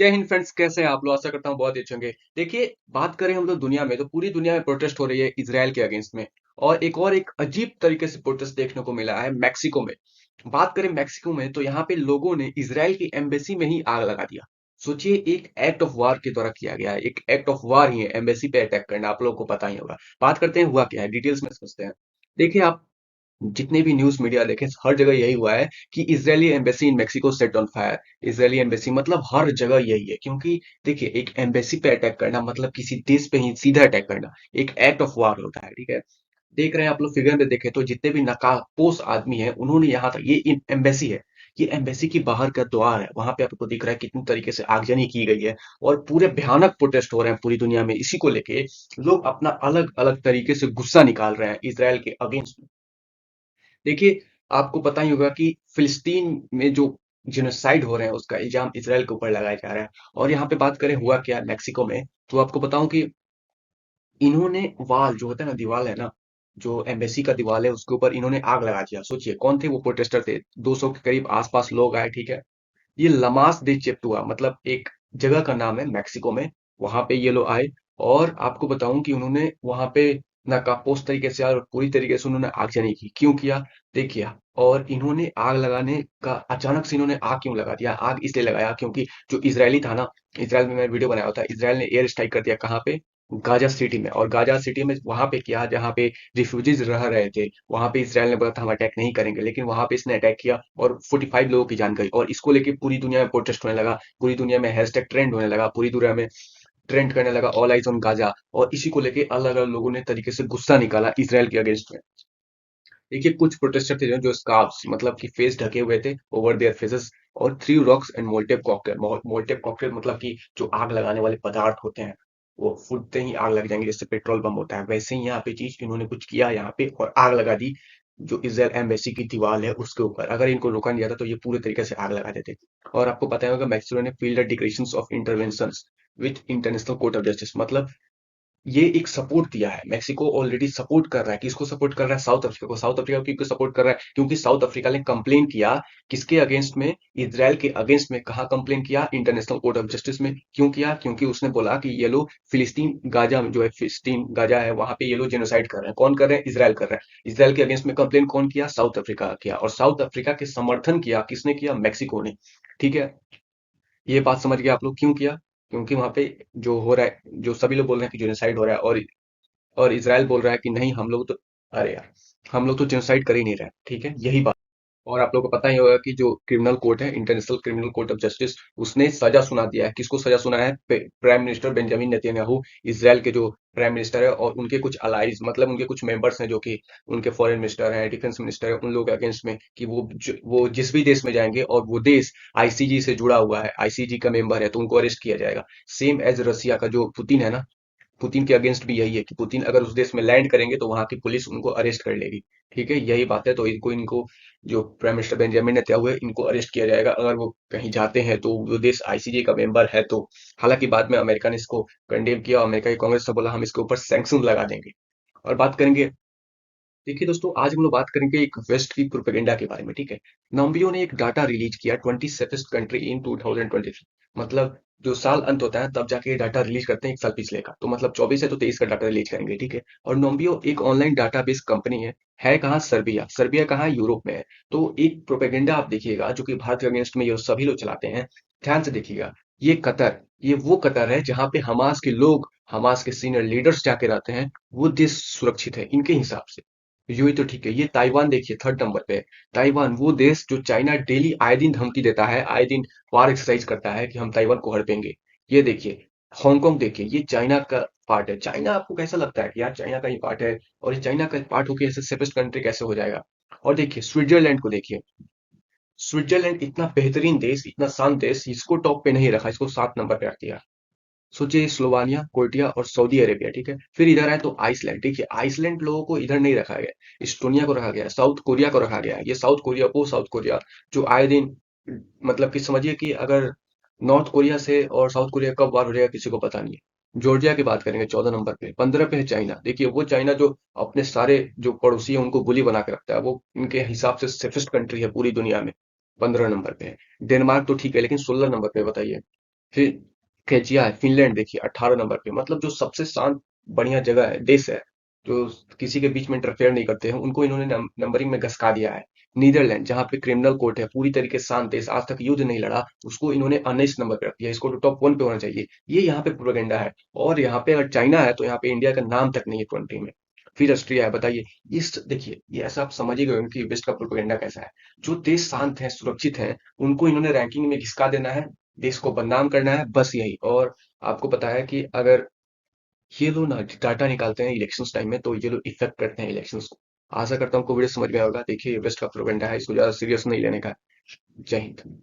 जय हिंद फ्रेंड्स, कैसे हैं आप लोग? आशा करता हूँ बहुत ही अच्छे होंगे। देखिए, बात करें हम लोग दुनिया में, तो पूरी दुनिया में प्रोटेस्ट हो रही है इजराइल के अगेंस्ट में। और एक अजीब तरीके से प्रोटेस्ट देखने को मिला है मैक्सिको में। बात करें मैक्सिको में, तो यहाँ पे लोगों ने इजराइल की एम्बेसी में ही आग लगा दिया। सोचिए, एक एक्ट ऑफ वार के द्वारा किया गया है। एक एक्ट ऑफ वार ही है एम्बेसी पे अटैक करना, आप लोगों को पता ही होगा। बात करते हैं हुआ क्या है, डिटेल्स में समझते हैं। देखिए, आप जितने भी न्यूज मीडिया देखे, हर जगह यही हुआ है कि Israeli embassy in Mexico set on fire. Israeli embassy मतलब हर जगह यही है, क्योंकि देखिए, एक एम्बेसी पे अटैक करना मतलब किसी देश पे ही सीधा अटैक करना एक एक्ट ऑफ वार होता है। ठीक है, देख रहे हैं आप लोग, फिगर में देखे तो जितने भी नकाबपोश आदमी है, उन्होंने यहाँ तक, ये एम्बेसी है, ये एम्बेसी की बाहर का द्वार है, वहां पे आपको दिख रहा है कितनी तरीके से आगजनी की गई है। और पूरे भयानक प्रोटेस्ट हो रहे हैं पूरी दुनिया में इसी को लेके। लोग अपना अलग अलग तरीके से गुस्सा निकाल रहे हैं इसराइल के अगेंस्ट। देखिए, आपको पता ही होगा कि फिलिस्तीन में जो जिनोसाइड हो रहे हैं उसका इल्जाम इसराइल के ऊपर लगाया जा रहा है। और यहाँ पे बात करें हुआ क्या मैक्सिको में, तो आपको बताऊं कि इन्होंने वाल जो होता है ना, दीवार है ना, जो एम्बेसी का दीवार है, उसके ऊपर इन्होंने आग लगा दिया। सोचिए कौन थे वो प्रोटेस्टर, थे 200 के करीब आसपास लोग आए। ठीक है, ये लमास दे चेप्टुआ मतलब एक जगह का नाम है मैक्सिको में। वहां पे ये लोग आए, और आपको बताऊं कि उन्होंने वहां पे नाकापोश तरीके से और पूरी तरीके से उन्होंने आगजनी की। क्यों किया? देखिए, और इन्होंने आग लगाने का अचानक से इन्होंने आग क्यों लगा दिया? आग इसलिए लगाया क्योंकि जो इजरायली था ना, इजराइल में मैंने वीडियो बनाया होता है, इजराइल ने एयर स्ट्राइक कर दिया कहाँ पे? गाजा सिटी में। और गाजा सिटी में वहां पे किया जहाँ पे रिफ्यूजीज रह रहे थे। वहां पे इसराइल ने बोला था हम अटैक नहीं करेंगे, लेकिन वहां पे इसने अटैक किया और 45 लोगों की जान गई। और इसको लेके पूरी दुनिया में प्रोटेस्ट होने लगा, पूरी दुनिया में हैशटैग ट्रेंड होने लगा, पूरी दुनिया में ट्रेंड करने लगा ऑल आइज ऑन गाजा। और इसी को लेके अलग अलग लोगों ने तरीके से गुस्सा निकाला इसराइल के अगेंस्ट में। देखिए, कुछ प्रोटेस्टर थे जो स्कार्फ्स मतलब कि फेस ढके हुए थे, ओवर देयर फेसेस, और three rocks and molotov cocktail. Molotov cocktail मतलब कि जो आग लगाने वाले पदार्थ होते हैं, वो फूटते ही आग लग जाएंगे, जैसे पेट्रोल बम होता है, वैसे ही यहाँ पे चीज इन्होंने कुछ किया यहाँ पे और आग लगा दी जो इसराइल एम्बेसी की दीवार है उसके ऊपर। अगर इनको रोका नहीं जाता तो ये पूरे तरीके से आग लगा देते। और आपको पता होगा मैक्सिको ने field declarations of intervention with international court of justice, मतलब ये एक सपोर्ट दिया है। मेक्सिको ऑलरेडी सपोर्ट कर रहा है, किसको सपोर्ट कर रहा है? साउथ अफ्रीका को। साउथ अफ्रीका क्यों सपोर्ट कर रहा है? क्योंकि साउथ अफ्रीका ने कंप्लेन किया किसके अगेंस्ट में? इसराइल के अगेंस्ट में। कहा कंप्लेन किया? इंटरनेशनल कोर्ट ऑफ जस्टिस में। क्यों किया? क्योंकि उसने बोला कि ये लोग फिलिस्तीन गाजा में, जो है फिलिस्तीन गाजा है, वहां पे ये लोग जेनोसाइड कर रहे हैं। कौन कर रहे हैं? इसराइल कर रहा है। इसराइल के अगेंस्ट में कंप्लेन कौन किया? साउथ अफ्रीका किया। और साउथ अफ्रीका के समर्थन किया किसने किया? मैक्सिको ने। ठीक है, ये बात समझ गए आप लोग क्यों किया? क्योंकि वहां पे जो हो रहा है, जो सभी लोग बोल रहे हैं कि जेनोसाइड हो रहा है, और इजराइल बोल रहा है कि नहीं हम लोग तो, अरे यार, हम लोग तो जेनोसाइड कर ही नहीं रहे। ठीक है, यही बात। और आप लोगों को पता ही होगा कि जो क्रिमिनल कोर्ट है, international criminal court of justice, उसने सजा सुना दिया है। किसको सजा सुना है? Prime minister Benjamin Netanyahu, Israel के जो प्राइम मिनिस्टर है, और उनके कुछ अलाइज मतलब उनके कुछ मेंबर्स हैं जो कि उनके फॉरेन मिनिस्टर हैं, डिफेंस मिनिस्टर है, उन लोगों के अगेंस्ट में कि वो जिस भी देश में जाएंगे और वो देश आईसीजी से जुड़ा हुआ है, आईसीजी का मेंबर है, तो उनको अरेस्ट किया जाएगा। सेम एज रसिया का जो पुतिन है ना, पुतिन के अगेंस्ट भी यही है कि पुतिन अगर उस देश में लैंड करेंगे तो वहां की पुलिस उनको अरेस्ट कर लेगी। ठीक है, यही बात है। तो इनको इनको जो प्राइम मिनिस्टर बेंजामिन नेतन्याहू है, इनको अरेस्ट किया जाएगा अगर वो कहीं जाते हैं, तो वो देश आईसीजे का मेंबर है तो। हालांकि बाद में अमेरिका ने इसको कंडेम किया, अमेरिका की कांग्रेस ने बोला हम इसके ऊपर सैंक्शन लगा देंगे। और बात करेंगे, देखिए दोस्तों, आज हम लोग बात करेंगे एक वेस्ट की प्रोपेगेंडा के बारे में। ठीक है, नॉम्बियो ने एक डाटा रिलीज किया, 20 सेफेस्ट कंट्री इन 2023। मतलब जो साल अंत होता है तब जाके ये डाटा रिलीज करते हैं, एक साल पिछले का। तो मतलब 24 है तो 23 का डाटा रिलीज करेंगे। ठीक है, और नॉम्बियो एक ऑनलाइन डाटाबेस कंपनी है कहाँ? सर्बिया। सर्बिया कहाँ है? यूरोप में है। तो एक प्रोपेगेंडा आप देखिएगा जो कि भारत के अगेंस्ट में ये सभी लोग चलाते हैं। ध्यान से देखिएगा, ये कतर, ये वो कतर है जहाँ पे हमास के लोग, हमास के सीनियर लीडर्स जाके रहते हैं। वो देश सुरक्षित है इनके हिसाब से। यूं तो ठीक है। ये ताइवान देखिए, थर्ड नंबर पे है। ताइवान वो देश जो चाइना डेली आए दिन धमकी देता है, आए दिन वार एक्सरसाइज करता है कि हम ताइवान को हड़पेंगे। ये देखिए, हांगकांग देखिए, ये चाइना का पार्ट है। चाइना आपको कैसा लगता है कि यार चाइना का ही पार्ट है, और ये चाइना का पार्ट होकर ऐसे सेफेस्ट कंट्री कैसे हो जाएगा? और देखिए स्विट्जरलैंड को देखिए, स्विट्जरलैंड इतना बेहतरीन देश, इतना शांत देश, इसको टॉप पे नहीं रखा, इसको 7 नंबर पे रख दिया। सोचिए, स्लोवानिया, क्रोएटिया और सऊदी अरेबिया। ठीक है, फिर इधर आए तो आइसलैंड। देखिए, आइसलैंड लोगों को इधर नहीं रखा गया, इस्टोनिया को रखा गया है, साउथ कोरिया को रखा गया है। ये साउथ कोरिया, वो साउथ कोरिया जो आए दिन, मतलब कि समझिए कि अगर नॉर्थ कोरिया से और साउथ कोरिया कब वार हो जाएगा किसी को पता नहीं है। जॉर्जिया की बात करेंगे 14 नंबर पे। 15 पे है चाइना। देखिए, वो चाइना जो अपने सारे जो पड़ोसी है उनको गोली बना के रखता है, वो इनके हिसाब से सेफेस्ट कंट्री है पूरी दुनिया में। 15 नंबर पे है। डेनमार्क तो ठीक है, लेकिन 16 नंबर पे बताइए। फिर केचिया है, फिनलैंड देखिए 18 नंबर पे, मतलब जो सबसे शांत बढ़िया जगह है, देश है, जो किसी के बीच में इंटरफेयर नहीं करते हैं, उनको इन्होंने नंबरिंग में घसका दिया है। नीदरलैंड, जहाँ पे क्रिमिनल कोर्ट है, पूरी तरीके से शांत देश, आज तक युद्ध नहीं लड़ा, उसको इन्होंने 19 नंबर पे रख दिया, इसको तो टॉप 1 पे होना चाहिए। ये यहाँ पे प्रोपेगेंडा है। और यहाँ पे अगर चाइना है, तो यहाँ पे इंडिया का नाम तक नहीं है 20 में। फिर ऑस्ट्रिया है, बताइए। इस देखिए, ये ऐसा आप समझ ही गए होंगे कि वेस्ट का प्रोपेगेंडा कैसा है। जो देश शांत है, सुरक्षित है, उनको इन्होंने रैंकिंग में घिसका देना है, देश को बदनाम करना है, बस यही। और आपको पता है कि अगर ये लोग ना डाटा निकालते हैं इलेक्शंस टाइम में, तो ये लोग इफेक्ट करते हैं इलेक्शंस को। आशा करता हूँ आपको वीडियो समझ में आएगा। देखिए, वेस्ट का प्रोपेगेंडा है, इसको ज्यादा सीरियस नहीं लेने का है। जय हिंद।